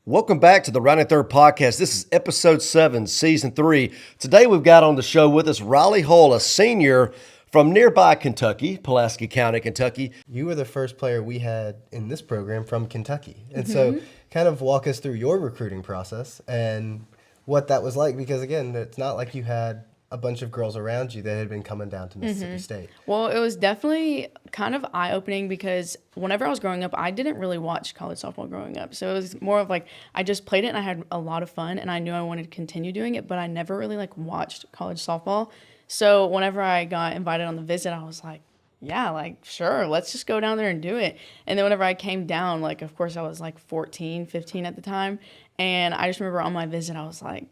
Welcome back to the Rounding Third podcast. This is episode 7, season 3. Today we've got on the show with us Riley Hull, a senior from nearby Kentucky, Pulaski County, Kentucky. You were the first player we had in this program from Kentucky. And so kind of walk us through your recruiting process and what that was like, because again, it's not like you had a bunch of girls around you that had been coming down to Mississippi State. Well, it was definitely kind of eye-opening because whenever I was growing up, I didn't really watch college softball growing up. So it was more of like I just played it and I had a lot of fun and I knew I wanted to continue doing it, but I never really watched college softball. So whenever I got invited on the visit, I was like, yeah, sure, let's just go down there and do it. And then whenever I came down, of course I was 14, 15 at the time. And I just remember on my visit, I was like,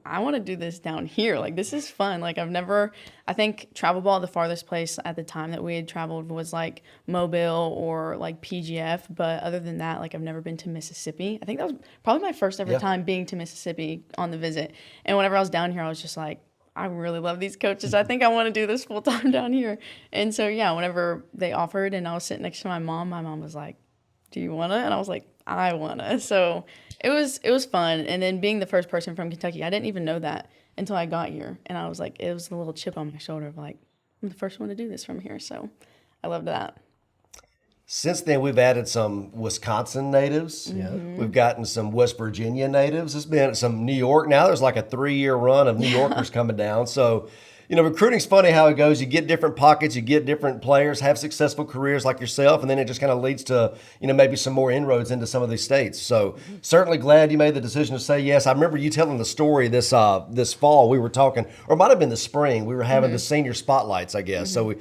I want to do this down here. This is fun. I think travel ball, the farthest place at the time that we had traveled was Mobile or PGF. But other than that, I've never been to Mississippi. I think that was probably my first ever time being to Mississippi on the visit. And whenever I was down here, I was just like, I really love these coaches. I think I want to do this full time down here. And so, yeah, whenever they offered and I was sitting next to my mom was like, do you want to? And I was like, I want to. So it was fun. And then being the first person from Kentucky, I didn't even know that until I got here. And I was like, it was a little chip on my shoulder of I'm the first one to do this from here. So I loved that. Since then, we've added some Wisconsin natives. We've gotten some West Virginia natives. There's been some New York. Now there's a 3-year run of New Yorkers coming down. So, recruiting's funny how it goes. You get different pockets, you get different players, have successful careers like yourself, and then it just kind of leads to, maybe some more inroads into some of these states. So certainly glad you made the decision to say yes. I remember you telling the story this fall. We were talking, or it might have been the spring. We were having the senior spotlights, I guess. So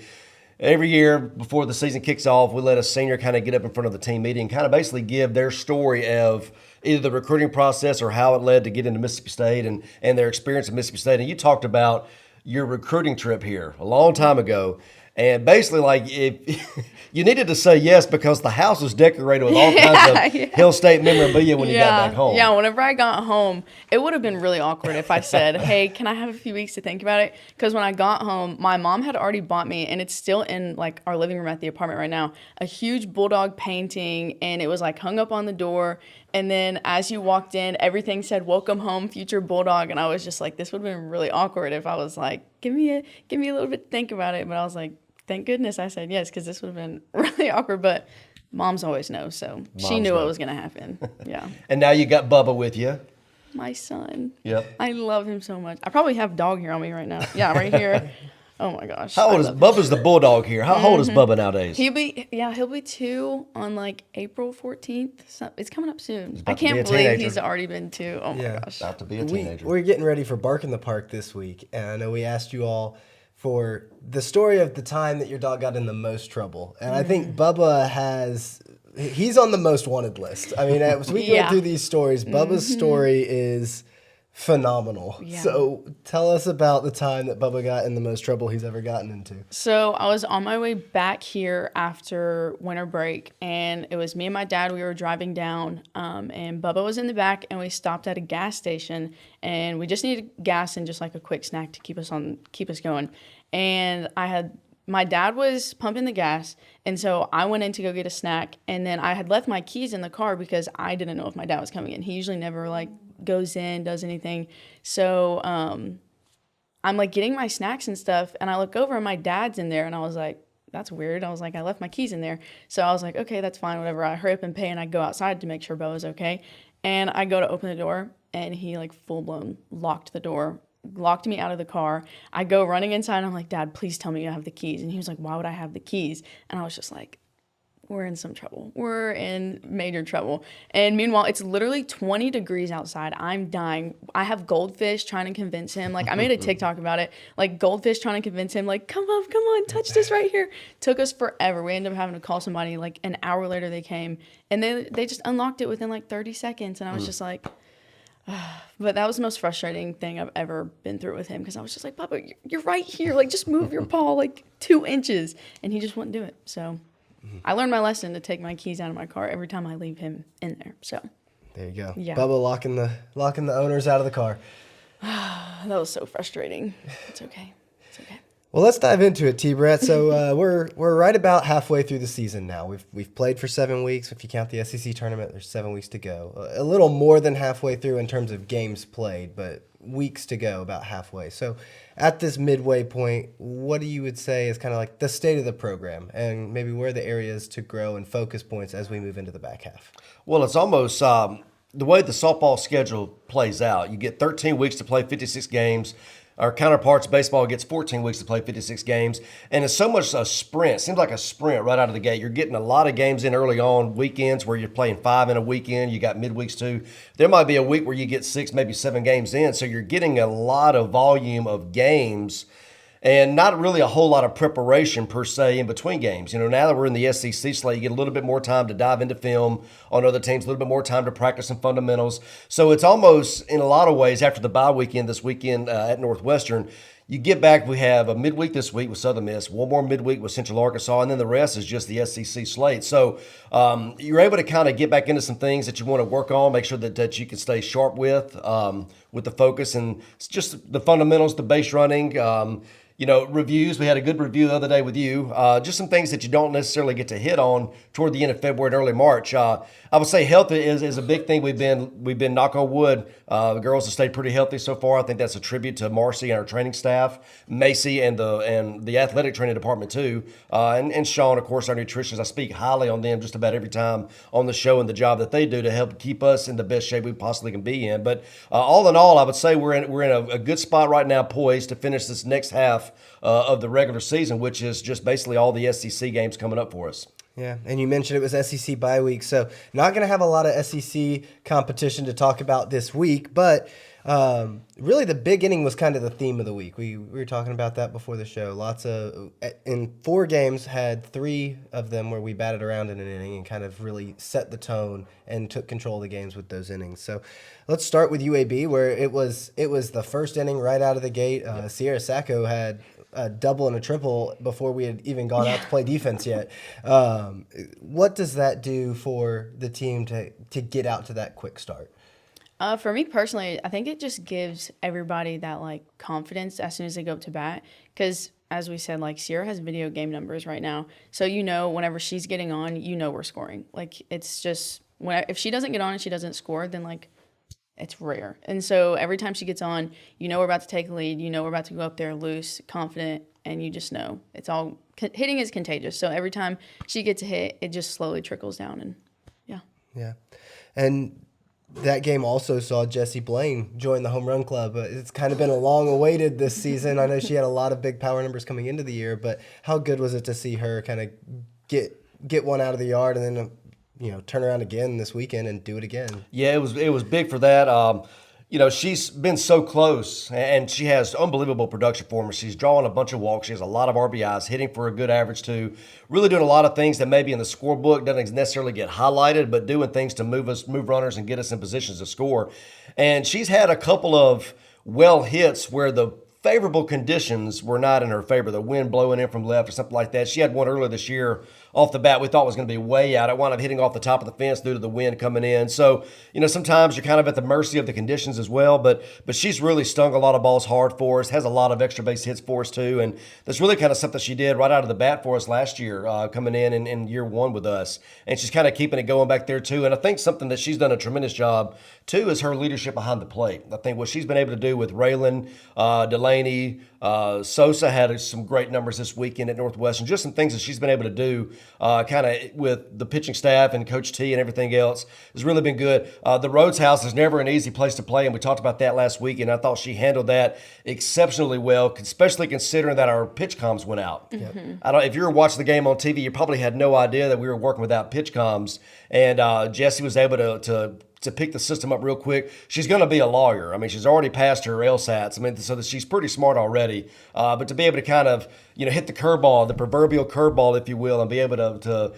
every year before the season kicks off, we let a senior kind of get up in front of the team meeting and kind of basically give their story of either the recruiting process or how it led to get into Mississippi State and their experience at Mississippi State. And you talked about your recruiting trip here a long time ago. And basically, if you needed to say yes because the house was decorated with all kinds of Hill State memorabilia when you got back home. Yeah, whenever I got home, it would have been really awkward if I said, hey, can I have a few weeks to think about it? Because when I got home, my mom had already bought me, and it's still in our living room at the apartment right now, a huge Bulldog painting, and it was hung up on the door. And then as you walked in, everything said, welcome home, future Bulldog. And I was just this would have been really awkward if I was give me a little bit to think about it. But I was like, thank goodness I said yes, because this would have been really awkward. But moms always know, so she knew what was going to happen. Yeah. And now you got Bubba with you. My son. Yep. I love him so much. I probably have dog hair on me right now. Yeah, right here. Oh my gosh. How old is Bubba's the bulldog here? How old is Bubba nowadays? He'll be 2 on April 14th. So it's coming up soon. I can't believe he's already been 2. Oh my gosh. About to be a teenager. We're getting ready for Bark in the Park this week, and I know we asked you all for the story of the time that your dog got in the most trouble. And I think Bubba he's on the most wanted list. I mean, as we go through these stories, Bubba's story is phenomenal. Yeah. So tell us about the time that Bubba got in the most trouble he's ever gotten into. So I was on my way back here after winter break, and it was me and my dad. We were driving down, and Bubba was in the back, and we stopped at a gas station, and we just needed gas and just a quick snack to keep us going. And my dad was pumping the gas, and so I went in to go get a snack, and then I had left my keys in the car because I didn't know if my dad was coming in. He usually never goes in, does anything. So I'm getting my snacks and stuff, and I look over and my dad's in there, and I was like, that's weird. I was like, I left my keys in there. So I was like, okay, that's fine, whatever. I hurry up and pay, and I go outside to make sure Bo was okay. And I go to open the door, and he full-blown locked the door, locked me out of the car. I go running inside, and I'm like, Dad, please tell me you have the keys. And he was like, why would I have the keys? And I was just like, we're in some trouble. We're in major trouble. And meanwhile, it's literally 20 degrees outside. I'm dying. I have Goldfish trying to convince him. I made a TikTok about it. Goldfish trying to convince him, come on, touch this right here. Took us forever. We ended up having to call somebody. An hour later, they came. And they just unlocked it within 30 seconds. And I was just like, but that was the most frustrating thing I've ever been through with him, because I was just like, Papa, you're right here. Just move your paw 2 inches. And he just wouldn't do it. So I learned my lesson to take my keys out of my car every time I leave him in there. So there you go. Yeah. Bubba locking the owners out of the car. That was so frustrating. It's okay. Well, let's dive into it, T-Brett. So we're right about halfway through the season now. We've played for 7 weeks. If you count the SEC tournament, there's 7 weeks to go. A little more than halfway through in terms of games played, but weeks to go, about halfway. So at this midway point, what do you would say is kind of like the state of the program and maybe where are the areas to grow and focus points as we move into the back half? Well, it's almost the way the softball schedule plays out. You get 13 weeks to play 56 games. Our counterparts, baseball, gets 14 weeks to play 56 games. And it's so much a sprint. It seems like a sprint right out of the gate. You're getting a lot of games in early on, weekends where you're playing 5 in a weekend. You got midweeks too. There might be a week where you get 6, maybe 7 games in. So you're getting a lot of volume of games and not really a whole lot of preparation per se in between games. You know, now that we're in the SEC slate, you get a little bit more time to dive into film on other teams, a little bit more time to practice some fundamentals. So it's almost, in a lot of ways, after the bye weekend this weekend at Northwestern, you get back, we have a midweek this week with Southern Miss, one more midweek with Central Arkansas, and then the rest is just the SEC slate. So you're able to kind of get back into some things that you want to work on, make sure that you can stay sharp with the focus and just the fundamentals, the base running, reviews. We had a good review the other day with you. Just some things that you don't necessarily get to hit on toward the end of February and early March. I would say health is a big thing. We've been knock on wood. The girls have stayed pretty healthy so far. I think that's a tribute to Marcy and our training staff, Macy and the athletic training department too, and Sean, of course, our nutritionist. I speak highly on them just about every time on the show and the job that they do to help keep us in the best shape we possibly can be in. But all in all, I would say we're in a good spot right now, poised to finish this next half of the regular season, which is just basically all the SEC games coming up for us. Yeah, and you mentioned it was SEC bye week, so not going to have a lot of SEC competition to talk about this week, but really the big inning was kind of the theme of the week. We were talking about that before the show. In 4 games, had 3 of them where we batted around in an inning and kind of really set the tone and took control of the games with those innings. So let's start with UAB, where it was the first inning right out of the gate. Sierra Sacco had a double and a triple before we had even gone out to play defense yet. What does that do for the team to get out to that quick start? For me personally, I think it just gives everybody that confidence as soon as they go up to bat. Because as we said, Sierra has video game numbers right now, so whenever she's getting on, we're scoring. It's just if she doesn't get on and she doesn't score, then it's rare. And so every time she gets on, we're about to take a lead, we're about to go up there loose, confident, and you just know it's all hitting is contagious. So every time she gets a hit, it just slowly trickles down. And yeah. And that game also saw Jessie Blaine join the home run club. It's kind of been a long awaited this season. I know she had a lot of big power numbers coming into the year, but how good was it to see her kind of get one out of the yard and then turn around again this weekend and do it again? Yeah, it was big for that. She's been so close, and she has unbelievable production for her. She's drawing a bunch of walks. She has a lot of RBIs, hitting for a good average too. Really doing a lot of things that maybe in the scorebook doesn't necessarily get highlighted, but doing things to move runners and get us in positions to score. And she's had a couple of hits where the favorable conditions were not in her favor. The wind blowing in from left or something like that. She had one earlier this year off the bat we thought was going to be way out. It wound up hitting off the top of the fence due to the wind coming in. So, sometimes you're kind of at the mercy of the conditions as well. But she's really stung a lot of balls hard for us, has a lot of extra base hits for us too. And that's really kind of something she did right out of the bat for us last year, coming in year 1 with us. And she's kind of keeping it going back there too. And I think something that she's done a tremendous job too is her leadership behind the plate. I think what she's been able to do with Raylan, Delaney, Sosa had some great numbers this weekend at Northwestern. Just some things that she's been able to do kind of with the pitching staff and Coach T and everything else has really been good. The Rhodes House is never an easy place to play, and we talked about that last week, and I thought she handled that exceptionally well, especially considering that our pitch comms went out. Mm-hmm. If you were watching the game on TV, you probably had no idea that we were working without pitch comms, and Jessie was able to pick the system up real quick. She's going to be a lawyer. I mean, she's already passed her LSATs. I mean, so that she's pretty smart already. But to be able to kind of, hit the curveball, the proverbial curveball, if you will, and be able to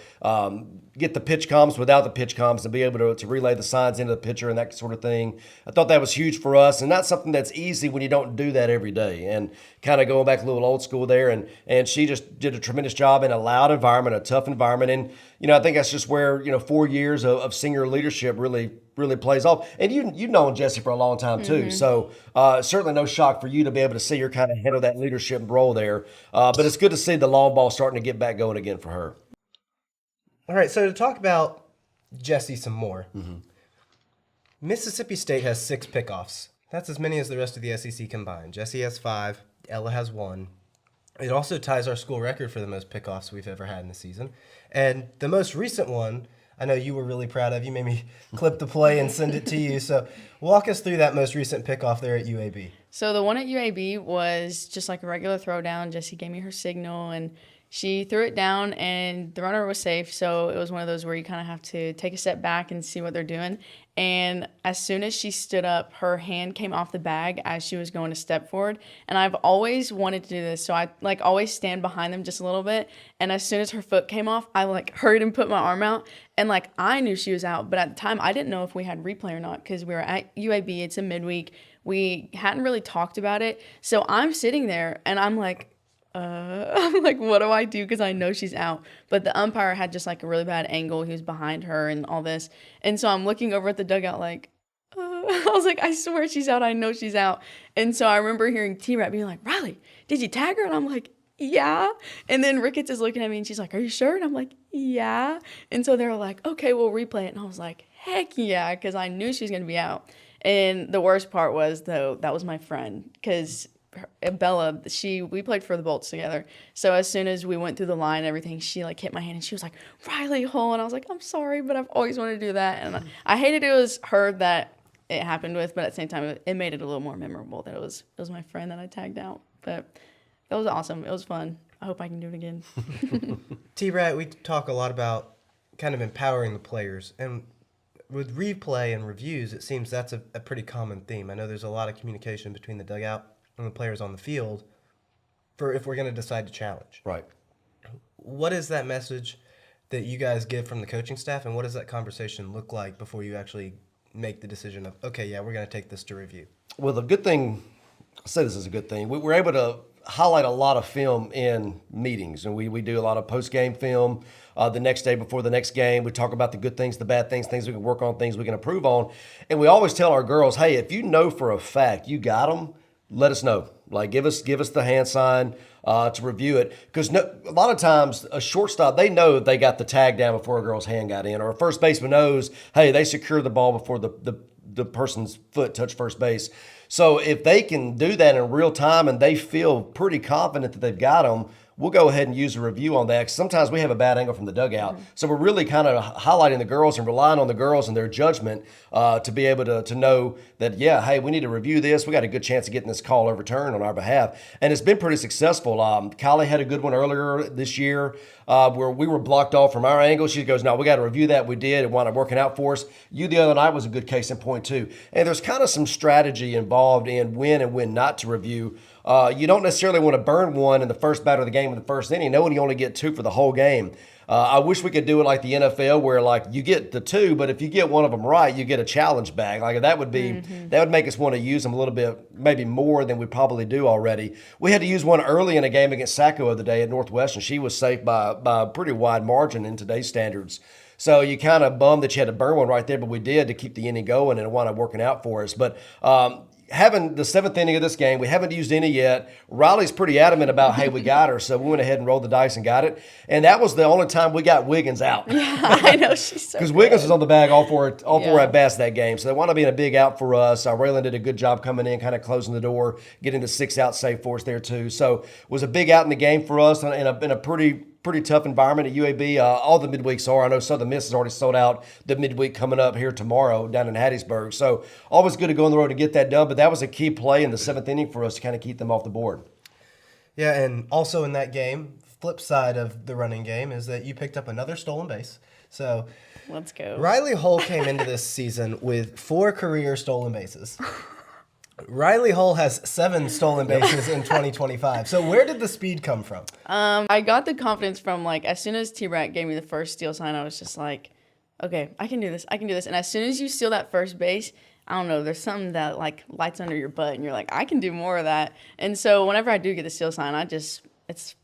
get the pitch comms without the pitch comms and be able to relay the signs into the pitcher and that sort of thing. I thought that was huge for us, and not something that's easy when you don't do that every day. And kind of going back a little old school there, and she just did a tremendous job in a loud environment, a tough environment. And, I think that's just where, 4 years of senior leadership really plays off. And you've known Jessie for a long time too. So certainly no shock for you to be able to see her kind of handle that leadership role there. But it's good to see the long ball starting to get back going again for her. All right, so to talk about Jessie some more, Mississippi State has 6 pickoffs. That's as many as the rest of the SEC combined. Jessie has 5. Ella has 1. It also ties our school record for the most pickoffs we've ever had in the season. And the most recent one, I know you were really proud of. You made me clip the play and send it to you. So walk us through that most recent pickoff there at UAB. So the one at UAB was just like a regular throwdown. Jessie gave me her signal, and she threw it down, and the runner was safe. So it was one of those where you kind of have to take a step back and see what they're doing. And as soon as she stood up, her hand came off the bag as she was going to step forward. And I've always wanted to do this. So I always stand behind them just a little bit. And as soon as her foot came off, I hurried and put my arm out. And I knew she was out. But at the time, I didn't know if we had replay or not because we were at UAB. It's a midweek. We hadn't really talked about it. So I'm sitting there and I'm like, what do I do? Because I know she's out. But the umpire had just a really bad angle. He was behind her and all this. And so I'm looking over at the dugout I was like, I swear she's out. I know she's out. And so I remember hearing T-Rat being like, Riley, did you tag her? And I'm like, yeah. And then Ricketts is looking at me and she's like, are you sure? And I'm like, yeah. And so they're like, okay, we'll replay it. And I was like, heck yeah, because I knew she was going to be out. And the worst part was, though, that was my friend because Bella, we played for the Bolts together. So as soon as we went through the line and everything, she hit my hand and she was like, Riley Hull. And I was like, I'm sorry, but I've always wanted to do that. And I hated it was her that it happened with, but at the same time, it made it a little more memorable that it was my friend that I tagged out. But that was awesome. It was fun. I hope I can do it again. T-Rat, we talk a lot about kind of empowering the players. And with replay and reviews, it seems that's a pretty common theme. I know there's a lot of communication between the dugout and the players on the field for if we're going to decide to challenge. Right. What is that message that you guys give from the coaching staff, and what does that conversation look like before you actually make the decision of, okay, yeah, we're going to take this to review? Well, the good thing, I say this is a good thing, we're able to highlight a lot of film in meetings, and we do a lot of post-game film the next day before the next game. We talk about the good things, the bad things, things we can work on, things we can improve on. And we always tell our girls, hey, if you know for a fact you got them, let us know. Give us the hand sign to review it. Because a lot of times a shortstop, they know they got the tag down before a girl's hand got in. Or a first baseman knows, hey, they secured the ball before the person's foot touched first base. So if they can do that in real time and they feel pretty confident that they've got them, we'll go ahead and use a review on that. 'Cause sometimes we have a bad angle from the dugout. Mm-hmm. So we're really kind of highlighting the girls and relying on the girls and their judgment to be able to know that, yeah, hey, we need to review this. We got a good chance of getting this call overturned on our behalf. And it's been pretty successful. Kylie had a good one earlier this year where we were blocked off from our angle. She goes, no, we got to review that. We did. It wound up working out for us. You the other night was a good case in point too. And there's kind of some strategy involved in when and when not to review. You don't necessarily want to burn one in the first batter of the game in the first inning, knowing you only get 2 for the whole game. I wish we could do it like the NFL where you get the 2, but if you get one of them right, you get a challenge bag. That would be that would make us want to use them a little bit, maybe more than we probably do already. We had to use one early in a game against Sacco the other day at Northwestern. She was safe by a pretty wide margin in today's standards. So you kind of bummed that you had to burn one right there, but we did to keep the inning going, and it wound up working out for us. But having the 7th inning of this game, we haven't used any yet. Riley's pretty adamant about, hey, we got her. So we went ahead and rolled the dice and got it. And that was the only time we got Wiggins out. Yeah, I know. She's so because Wiggins was on the bag all four at bats that game. So they wound up being a big out for us. Raylan did a good job coming in, kind of closing the door, getting the 6 out save for us there too. So it was a big out in the game for us in a pretty tough environment at UAB. All the midweeks are. I know Southern Miss has already sold out the midweek coming up here tomorrow down in Hattiesburg. So always good to go on the road and get that done. But that was a key play in the 7th inning for us to kind of keep them off the board. Yeah, and also in that game, flip side of the running game is that you picked up another stolen base. So let's go. Riley Hull came into this season with 4 career stolen bases. Riley Hull has 7 stolen bases in 2025. So where did the speed come from? I got the confidence from like as soon as T-Rat gave me the first steal sign, I was just like, okay, I can do this. I can do this. And as soon as you steal that first base, I don't know, there's something that like lights under your butt and you're like, I can do more of that. And so whenever I do get the steal sign, it's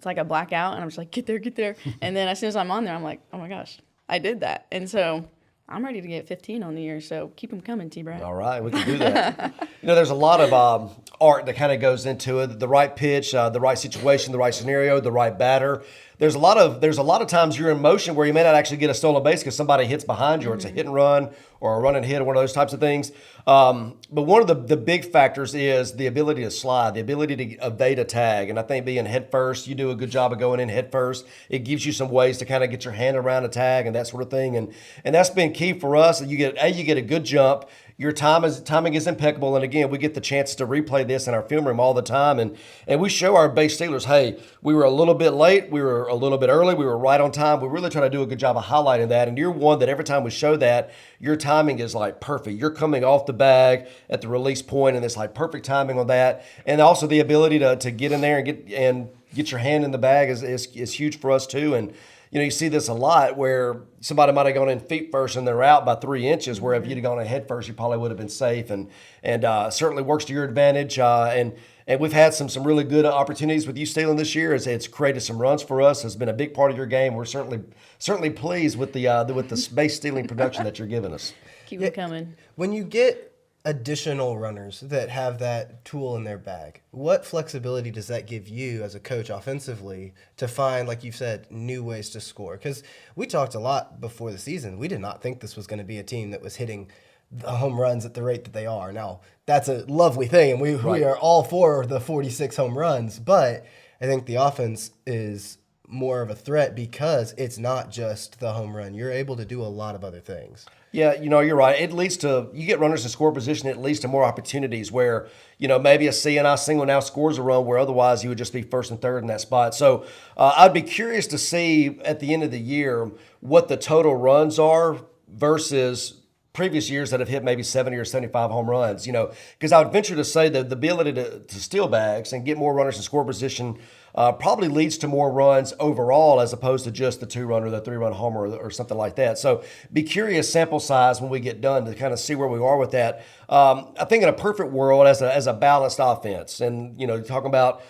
like a blackout and I'm just like, get there, get there. And then as soon as I'm on there, I'm like, oh my gosh, I did that. And so I'm ready to get 15 on the year, so keep them coming, T-Brad. All right, we can do that. There's a lot of art that kind of goes into it. The right pitch, the right situation, the right scenario, the right batter. There's a lot of times you're in motion where you may not actually get a stolen base because somebody hits behind you, or it's a hit and run, or a run and hit, or one of those types of things. But one of the big factors is the ability to slide, the ability to evade a tag. And I think being head first, you do a good job of going in head first. It gives you some ways to kind of get your hand around a tag and that sort of thing. And that's been key for us. You get a good jump. Your timing is impeccable, and again, we get the chance to replay this in our film room all the time, and we show our base stealers, hey, we were a little bit late, we were a little bit early, we were right on time. We really try to do a good job of highlighting that, and you're one that every time we show that, your timing is like perfect. You're coming off the bag at the release point, and it's like perfect timing on that, and also the ability to get in there and get your hand in the bag is huge for us too, and you see this a lot where somebody might have gone in feet first and they're out by 3 inches, where if you'd have gone in head first, you probably would have been safe, and certainly works to your advantage. And we've had some really good opportunities with you stealing this year. It's created some runs for us. It's been a big part of your game. We're certainly pleased with the base stealing production that you're giving us. Keep them coming. When you get additional runners that have that tool in their bag, what flexibility does that give you as a coach offensively to find, like you said, new ways to score? Because we talked a lot before the season. We did not think this was going to be a team that was hitting the home runs at the rate that they are. Now, that's a lovely thing, and we are all for the 46 home runs, but I think the offense is more of a threat because it's not just the home run. You're able to do a lot of other things. Yeah, you're right. It leads to, you get runners in score position, it leads to more opportunities where, maybe a CNI single now scores a run where otherwise you would just be first and third in that spot. So I'd be curious to see at the end of the year what the total runs are versus previous years that have hit maybe 70 or 75 home runs, because I would venture to say that the ability to steal bags and get more runners in score position probably leads to more runs overall as opposed to just the 2-run or the 3-run homer or something like that. So be curious sample size when we get done to kind of see where we are with that. I think in a perfect world as a balanced offense, and talking about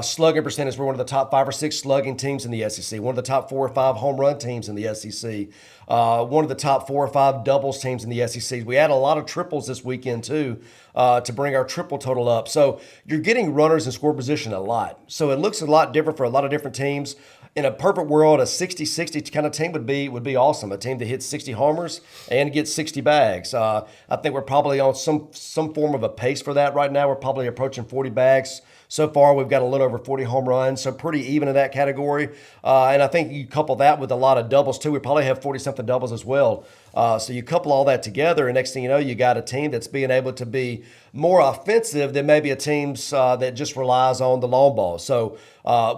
slugging percentage, we're one of the top 5 or 6 slugging teams in the SEC, one of the top 4 or 5 home run teams in the SEC, one of the top 4 or 5 doubles teams in the SEC. We had a lot of triples this weekend too to bring our triple total up. So you're getting runners in score position a lot. So it looks a lot different for a lot of different teams. In a perfect world, a 60-60 kind of team would be awesome. A team that hits 60 homers and gets 60 bags. I think we're probably on some form of a pace for that right now. We're probably approaching 40 bags. So far, we've got a little over 40 home runs, so pretty even in that category. And I think you couple that with a lot of doubles, too. We probably have 40-something doubles as well. So you couple all that together, and next thing you know, you got a team that's being able to be more offensive than maybe a team that just relies on the long ball. So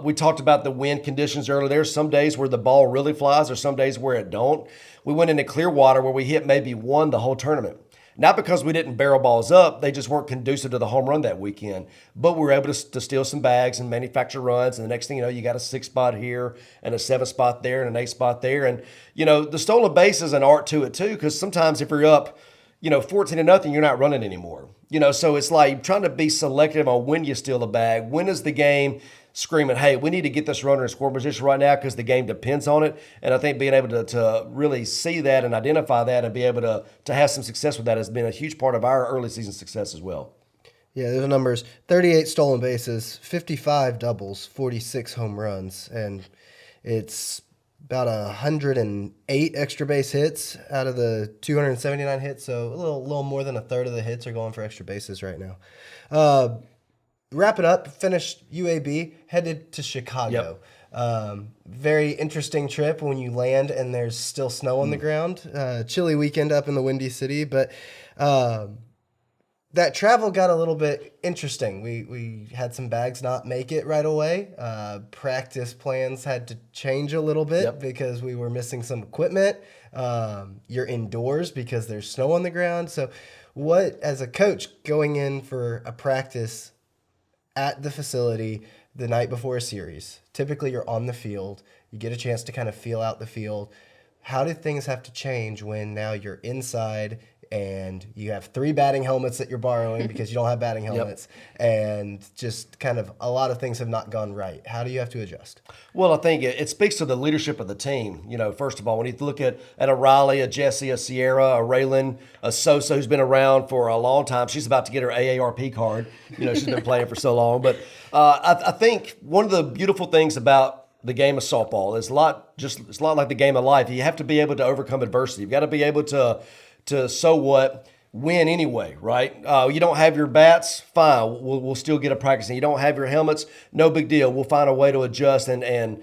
we talked about the wind conditions earlier. There's some days where the ball really flies. There's some days where it don't. We went into Clearwater where we hit maybe 1 the whole tournament. Not because we didn't barrel balls up, they just weren't conducive to the home run that weekend. But we were able to steal some bags and manufacture runs, and the next thing you know, you got a 6 spot here and a 7 spot there and an 8 spot there. And, the stolen base is an art to it too, because sometimes if you're up, 14-0, you're not running anymore. So it's like trying to be selective on when you steal the bag. When is the game screaming, hey, we need to get this runner in score position right now because the game depends on it. And I think being able to really see that and identify that and be able to have some success with that has been a huge part of our early season success as well. Yeah, those numbers: 38 stolen bases, 55 doubles, 46 home runs, and it's about 108 extra base hits out of the 279 hits. So a little more than a third of the hits are going for extra bases right now. Wrap it up, finished UAB, headed to Chicago. Very interesting trip when you land and there's still snow on the ground. Chilly weekend up in the Windy City, but that travel got a little bit interesting. We had some bags not make it right away. Practice plans had to change a little bit because we were missing some equipment. You're indoors because there's snow on the ground. So what, as a coach, going in for a practice at the facility the night before a series, typically you're on the field, you get a chance to kind of feel out the field. How do things have to change when now you're inside and you have 3 batting helmets that you're borrowing because you don't have batting helmets, and just kind of a lot of things have not gone right? How do you have to adjust? Well, I think it speaks to the leadership of the team. You know, first of all, when you look at a Riley, a Jesse, a Sierra, a Raylan, a Sosa, who's been around for a long time. She's about to get her AARP card. You know, she's been playing for so long. But I think one of the beautiful things about the game of softball is it's a lot like the game of life. You have to be able to overcome adversity. You've got to be able to so what, win anyway, right? You don't have your bats, fine. We'll still get a practice. And you don't have your helmets, no big deal. We'll find a way to adjust and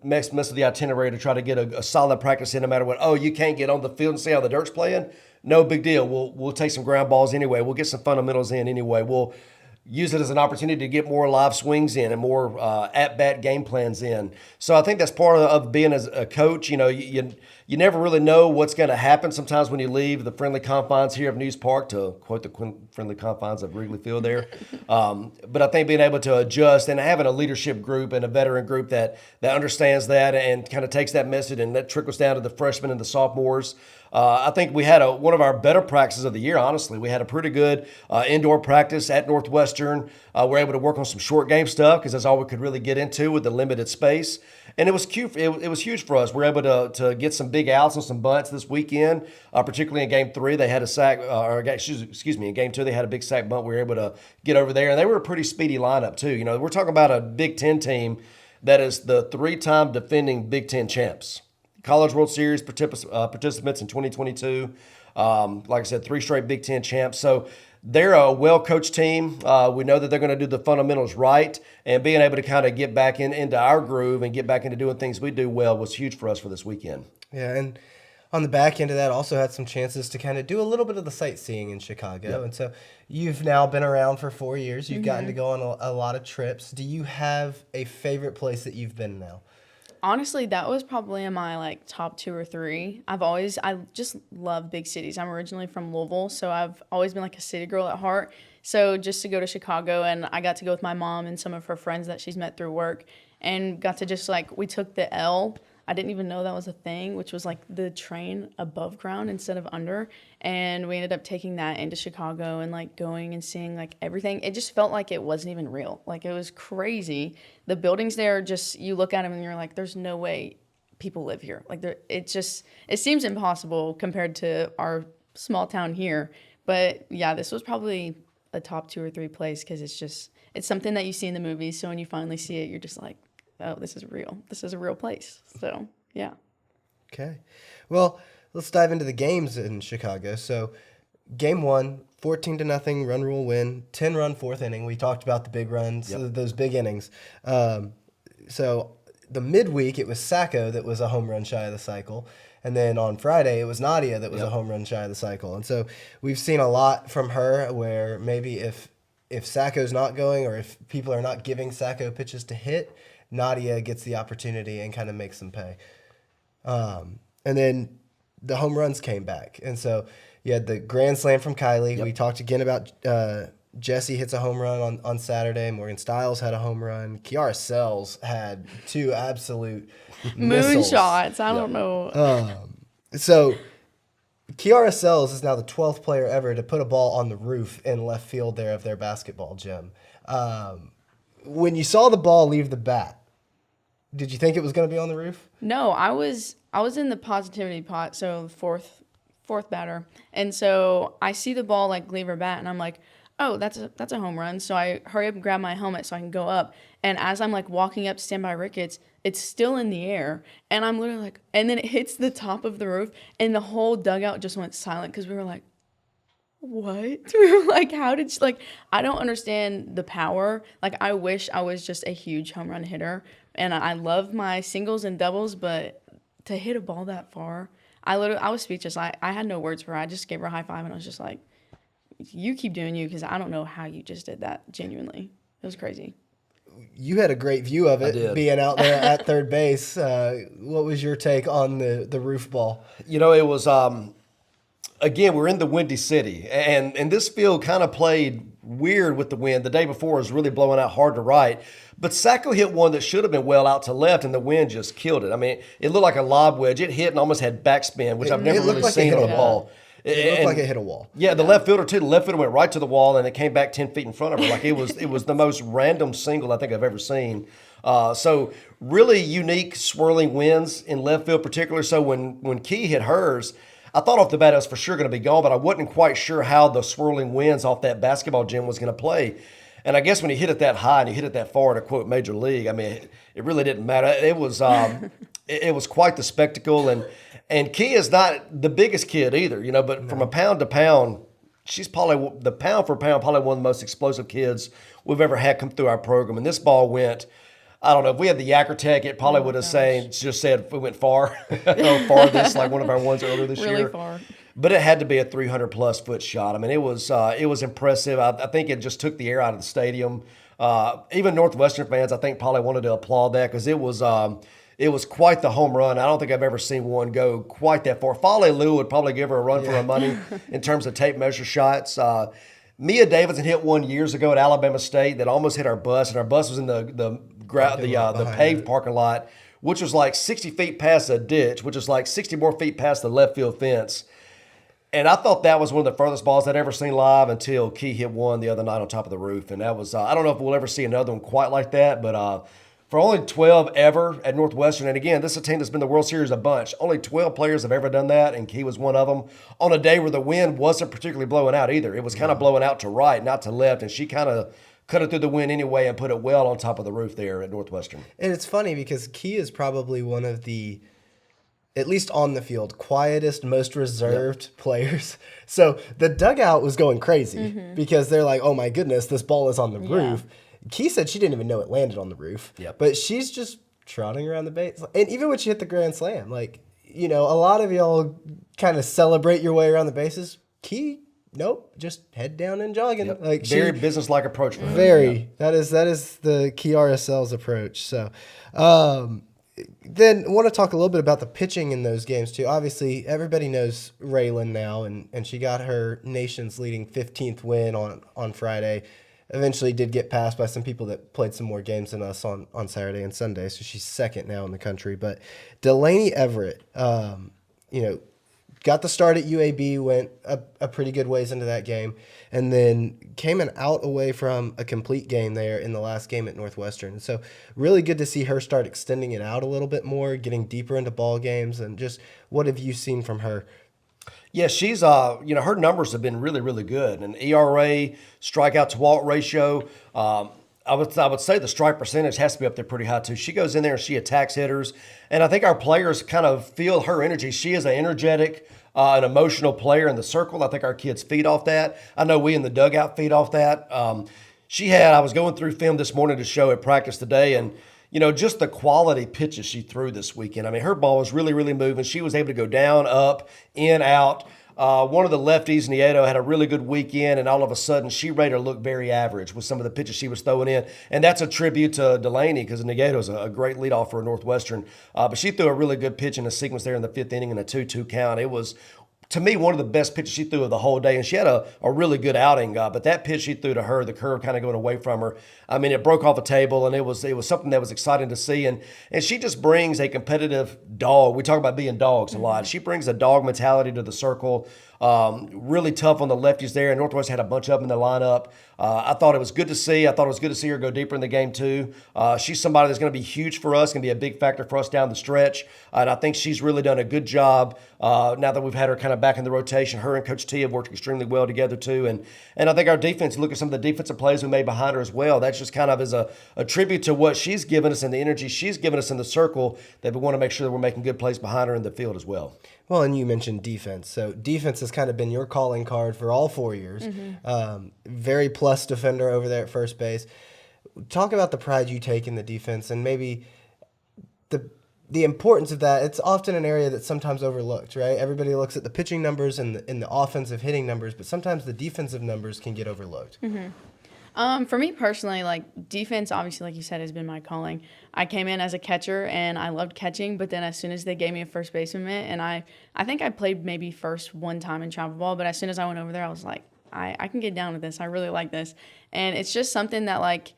mess with the itinerary to try to get a solid practice in no matter what. Oh, you can't get on the field and see how the dirt's playing? No big deal. We'll take some ground balls anyway. We'll get some fundamentals in anyway. We'll use it as an opportunity to get more live swings in and more at-bat game plans in. So I think that's part of being as a coach. You know, you never really know what's going to happen sometimes when you leave the friendly confines here of News Park, to quote the friendly confines of Wrigley Field there. But I think being able to adjust and having a leadership group and a veteran group that understands that and kind of takes that message and that trickles down to the freshmen and the sophomores. I think we had one of our better practices of the year, honestly. We had a pretty good indoor practice at Northwestern. We're able to work on some short game stuff because that's all we could really get into with the limited space. And it was cute. It was huge for us. We were able to get some big outs and some bunts this weekend, particularly in Game 3. They had a sack, in Game 2 they had a big sack bunt. We were able to get over there. And they were a pretty speedy lineup too. You know, we're talking about a Big Ten team that is the 3-time defending Big Ten champs. College World Series participants in 2022. Like I said, 3 straight Big Ten champs. So they're a well-coached team. We know that they're going to do the fundamentals right, and being able to kind of get back into our groove and get back into doing things we do well was huge for us for this weekend. Yeah, and on the back end of that, also had some chances to kind of do a little bit of the sightseeing in Chicago. Yep. And so you've now been around for 4 years. You've gotten to go on a lot of trips. Do you have a favorite place that you've been now? Honestly, that was probably in my top 2 or 3. I just love big cities. I'm originally from Louisville, so I've always been a city girl at heart. So just to go to Chicago, and I got to go with my mom and some of her friends that she's met through work, and got to just we took the L. I didn't even know that was a thing, which was the train above ground instead of under. And we ended up taking that into Chicago and going and seeing everything. It just felt like it wasn't even real. It was crazy. The buildings there, just you look at them and you're like, there's no way people live here. It seems impossible compared to our small town here. But yeah, this was probably a top 2 or 3 place because it's something that you see in the movies. So when you finally see it, you're just like, oh, this is real. This is a real place. So, yeah. Okay. Well, let's dive into the games in Chicago. So, Game 1, 14-0 run rule win, 10-run 4th inning. We talked about the big runs, those big innings. So, the midweek, it was Sacco that was a home run shy of the cycle. And then on Friday, it was Nadia that was a home run shy of the cycle. And so, we've seen a lot from her where maybe if Sacco's not going or if people are not giving Sacco pitches to hit, Nadia gets the opportunity and kind of makes them pay. And then the home runs came back. And so you had the grand slam from Kylie. We talked again about Jesse hits a home run on Saturday. Morgan Stiles had a home run. Kiara Sells had 2 absolute missiles. Moonshots. I don't know. So Kiara Sells is now the 12th player ever to put a ball on the roof in left field there of their basketball gym. When you saw the ball leave the bat, did you think it was going to be on the roof? No, I was in the positivity pot, so fourth batter, and so I see the ball leave her bat, and I'm like, oh, that's a home run. So I hurry up and grab my helmet so I can go up, and as I'm walking up to stand by Ricketts, it's still in the air, and I'm literally and then it hits the top of the roof, and the whole dugout just went silent because we were like, what? We were like, how did she, I don't understand the power. I wish I was just a huge home run hitter. And I love my singles and doubles, but to hit a ball that far, I was speechless. I had no words for her. I just gave her a high five, and I was just like, you keep doing you, because I don't know how you just did that. Genuinely, it was crazy. You had a great view of it did. being out there at third base. What was your take on the roof ball? You know, it was again, we're in the Windy City, and this field kind of played weird with the wind. The day before was really blowing out hard to right, but Sacco hit one that should have been well out to left, and the wind just killed it. I mean, it looked like a lob wedge. It hit and almost had backspin, which I've never looked really like it seen hit on a a wall. ball. It looked And- like it hit a wall. Yeah, the left fielder too. The left fielder went right to the wall, and it came back 10 feet in front of her. Like it was the most random single I think I've ever seen. So really unique swirling winds in left field, particularly. So when Key hit hers, I thought off the bat it was for sure going to be gone, but I wasn't quite sure how the swirling winds off that basketball gym was going to play. And I guess when you hit it that high and you hit it that far, to quote Major League, I mean, it really didn't matter. It was it was quite the spectacle, and Key is not the biggest kid either, you know. But from a pound to pound, she's probably the pound for pound, probably one of the most explosive kids we've ever had come through our program. And this ball went, I don't know, if we had the Yacker Tech, it probably would have just said we went far or farthest, like one of our ones earlier this Really year. far. But it had to be a 300-plus foot shot. I mean, it was impressive. I think it just took the air out of the stadium. Even Northwestern fans, I think, probably wanted to applaud that because it was quite the home run. I don't think I've ever seen one go quite that far. Folly Lou would probably give her a run for her money in terms of tape measure shots. Mia Davidson hit one years ago at Alabama State that almost hit our bus, and our bus was in the paved parking lot, which was like 60 feet past a ditch, which is like 60 more feet past the left field fence. And I thought that was one of the furthest balls I'd ever seen live until Key hit one the other night on top of the roof. And that was, I don't know if we'll ever see another one quite like that, but for only 12 ever at Northwestern, and again, this is a team that's been in the World Series a bunch. Only 12 players have ever done that, and Key was one of them on a day where the wind wasn't particularly blowing out either. It was kind of blowing out to right, not to left, and she kind of cut it through the wind anyway and put it well on top of the roof there at Northwestern. And it's funny because Key is probably one of the, at least on the field, quietest, most reserved players. So the dugout was going crazy because they're like, oh my goodness, this ball is on the roof. Key said she didn't even know it landed on the roof. Yep. But she's just trotting around the base. And even when she hit the grand slam, like, you know, a lot of y'all kind of celebrate your way around the bases. Key, nope, just head down and jogging. Yep. Like Very business-like approach for her. Very. Yeah. That is the Key RSL's approach. So then I want to talk a little bit about the pitching in those games too. Obviously, everybody knows Raylan now, and she got her nation's leading 15th win on Friday. Eventually did get passed by some people that played some more games than us on Saturday and Sunday, so she's second now in the country. But Delaney Everett, you know, got the start at UAB, went a pretty good ways into that game, and then came an out away from a complete game there in the last game at Northwestern. So really good to see her start extending it out a little bit more, getting deeper into ball games, and just what have you seen from her? Yeah, she's you know, her numbers have been really, really good. And ERA, strikeout to walk ratio, I would say the strike percentage has to be up there pretty high too. She goes in there and she attacks hitters, and I think our players kind of feel her energy. She is an energetic, an emotional player in the circle. I think our kids feed off that. I know we in the dugout feed off that. I was going through film this morning to show at practice today, and you know, just the quality pitches she threw this weekend. I mean, her ball was really, really moving. She was able to go down, up, in, out. One of the lefties, Nieto, had a really good weekend, and all of a sudden she made her look very average with some of the pitches she was throwing in. And that's a tribute to Delaney because Nieto's a great leadoff for Northwestern. But she threw a really good pitch in a sequence there in the fifth inning in a 2-2 count. It was, to me, one of the best pitches she threw of the whole day, and she had a really good outing. But that pitch she threw to her, the curve kind of going away from her, I mean, it broke off a table, and it was something that was exciting to see. And she just brings a competitive dog. We talk about being dogs a lot. She brings a dog mentality to the circle. Really tough on the lefties there, and Northwest had a bunch of them in the lineup. I thought it was good to see. I thought it was good to see her go deeper in the game too. She's somebody that's going to be huge for us, going to be a big factor for us down the stretch. And I think she's really done a good job now that we've had her kind of back in the rotation. Her and Coach T have worked extremely well together too. And I think our defense, look at some of the defensive plays we made behind her as well. That's just kind of as a tribute to what she's given us and the energy she's given us in the circle, that we want to make sure that we're making good plays behind her in the field as well. Well, and you mentioned defense. So defense has kind of been your calling card for all 4 years. Very plus defender over there at first base. Talk about the pride you take in the defense and maybe the importance of that, it's often an area that's sometimes overlooked, right? Everybody looks at the pitching numbers and the offensive hitting numbers, but sometimes the defensive numbers can get overlooked. For me personally, like defense, obviously, like you said, has been my calling. I came in as a catcher and I loved catching, but then as soon as they gave me a first baseman mitt, and I think I played maybe first one time in travel ball, but as soon as I went over there, I was like, I can get down with this. I really like this. And it's just something that like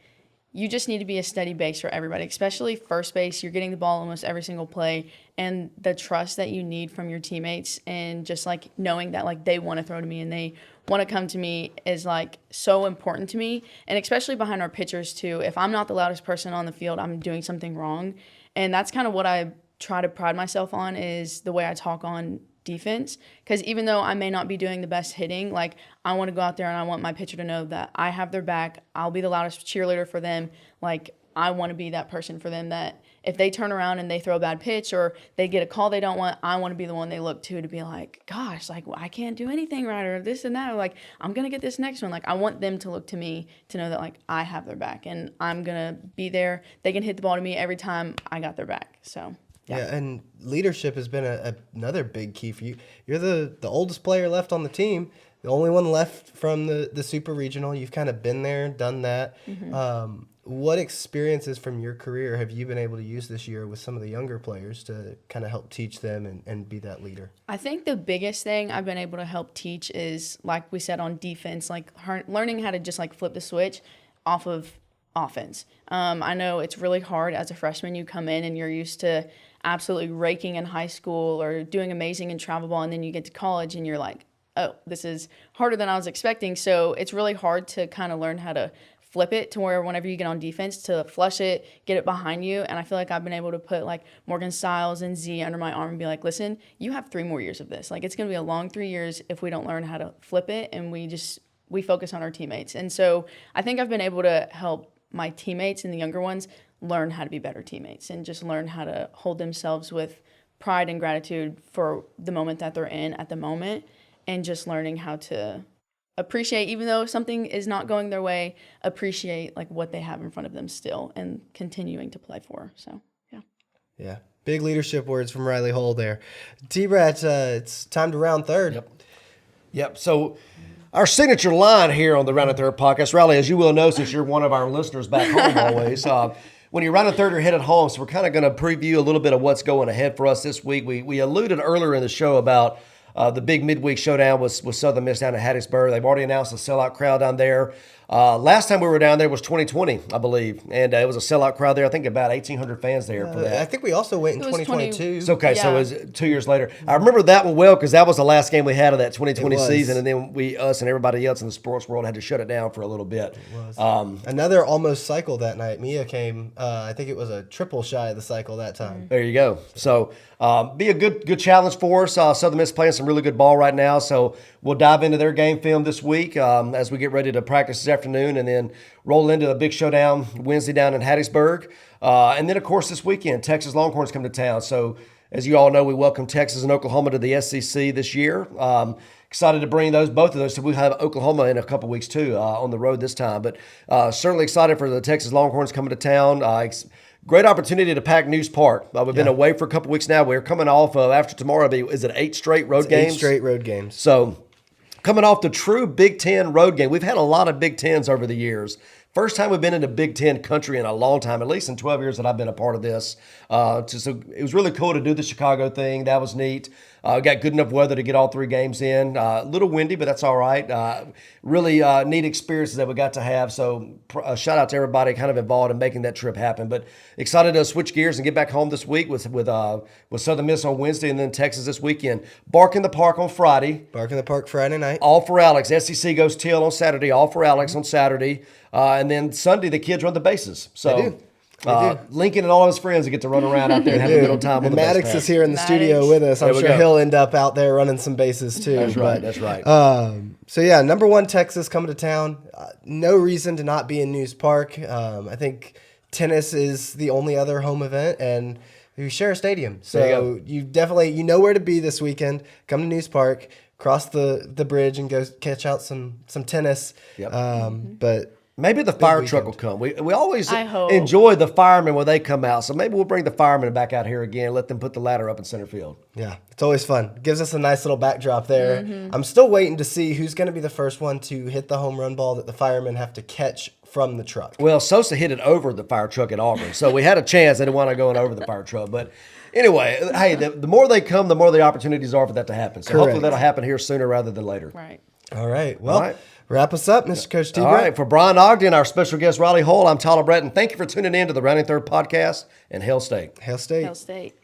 you just need to be a steady base for everybody, especially first base. You're getting the ball almost every single play, and the trust that you need from your teammates and just like knowing that like they want to throw to me and they want to come to me is like so important to me. And especially behind our pitchers too. If I'm not the loudest person on the field, I'm doing something wrong. And that's kind of what I try to pride myself on, is the way I talk on defense, because even though I may not be doing the best hitting, like I want to go out there and I want my pitcher to know that I have their back. I'll be the loudest cheerleader for them. Like I want to be that person for them, that if they turn around and they throw a bad pitch or they get a call they don't want, I want to be the one they look to be like, gosh, like I can't do anything right, or this and that, or like I'm gonna get this next one. Like I want them to look to me to know that like I have their back and I'm gonna be there. They can hit the ball to me every time. I got their back. So yeah, and leadership has been another big key for you. You're the oldest player left on the team, the only one left from the super regional. You've kind of been there, done that. What experiences from your career have you been able to use this year with some of the younger players to kind of help teach them and be that leader? I think the biggest thing I've been able to help teach is, like we said, on defense, like learning how to just like flip the switch off of offense. I know it's really hard as a freshman. You come in and you're used to absolutely raking in high school or doing amazing in travel ball, and then you get to college and you're like, oh, this is harder than I was expecting. So it's really hard to kind of learn how to flip it to where whenever you get on defense, to flush it, get it behind you. And I feel like I've been able to put like Morgan Stiles and Z under my arm and be like, listen, you have 3 more years of this. Like it's going to be a long 3 years if we don't learn how to flip it and we focus on our teammates. And so I think I've been able to help my teammates and the younger ones learn how to be better teammates and just learn how to hold themselves with pride and gratitude for the moment that they're in at the moment, and just learning how to appreciate, even though something is not going their way, appreciate like what they have in front of them still and continuing to play for. So, yeah. Yeah. Big leadership words from Riley Hull there. T-Brat, it's time to round third. Yep. So our signature line here on the Round and Third podcast, Riley, as you will know, since you're one of our listeners back home always, when you're round and third, you're headed home. So we're kind of going to preview a little bit of what's going ahead for us this week. We alluded earlier in the show about the big midweek showdown with Southern Miss down in Hattiesburg. They've already announced a sellout crowd down there. Last time we were down there was 2020, I believe, and it was a sellout crowd there. I think about 1,800 fans there for that. I think we also went in 2022. It's okay, Yeah. so it was 2 years later. I remember that one well because that was the last game we had of that 2020 season, and then us and everybody else in the sports world had to shut it down for a little bit. Another almost cycle that night. Mia came, I think it was a triple shy of the cycle that time. There you go. So be a good challenge for us. Southern Miss playing some really good ball right now, so we'll dive into their game film this week as we get ready to practice this afternoon, and then roll into a big showdown Wednesday down in Hattiesburg. And then, of course, this weekend, Texas Longhorns come to town. So as you all know, we welcome Texas and Oklahoma to the SEC this year. Excited to bring both of those. So we have Oklahoma in a couple weeks too on the road this time. But certainly excited for the Texas Longhorns coming to town. Great opportunity to pack News Park. We've been away for a couple weeks now. We're coming off of, after tomorrow, is it 8 straight road games? 8 straight road games. So coming off the true Big Ten road game. We've had a lot of Big Tens over the years. First time we've been into Big Ten country in a long time, at least in 12 years that I've been a part of this. So it was really cool to do the Chicago thing. That was neat. Got good enough weather to get all 3 games in. A little windy, but that's all right. Really neat experiences that we got to have. So shout out to everybody kind of involved in making that trip happen. But excited to switch gears and get back home this week with Southern Miss on Wednesday and then Texas this weekend. Bark in the Park on Friday. Bark in the Park Friday night. All for Alex. SEC goes teal on Saturday. All for Alex on Saturday. And then Sunday, the kids run the bases. So They do. Lincoln and all of his friends get to run around out there and have a good time on the base Maddox path. is here in the Maddox. studio with us. I'm There we sure go. he'll end up out there running some bases too. That's right. That's right. So yeah, number 1 Texas coming to town. No reason to not be in News Park. I think tennis is the only other home event, and we share a stadium. There So you definitely know where to be this weekend. Come to News Park, cross the bridge, and go catch out some tennis. Yep. But Maybe the fire truck will come. We always I hope. enjoy the firemen when they come out. So maybe we'll bring the firemen back out here again, let them put the ladder up in center field. Yeah, it's always fun. Gives us a nice little backdrop there. I'm still waiting to see who's going to be the first one to hit the home run ball that the firemen have to catch from the truck. Well, Sosa hit it over the fire truck at Auburn. So we had a chance. They didn't want to go over the fire truck. But anyway, hey, the more they come, the more the opportunities are for that to happen. So hopefully Correct. that'll happen here sooner rather than later. Right. All right. Well, All right. wrap us up, Mr. Coach T. All right. For Brian Ogden, our special guest, Riley Hull, I'm Tyler Breton. Thank you for tuning in to the Rounding Third podcast and Hail State. Hail State. Hail State.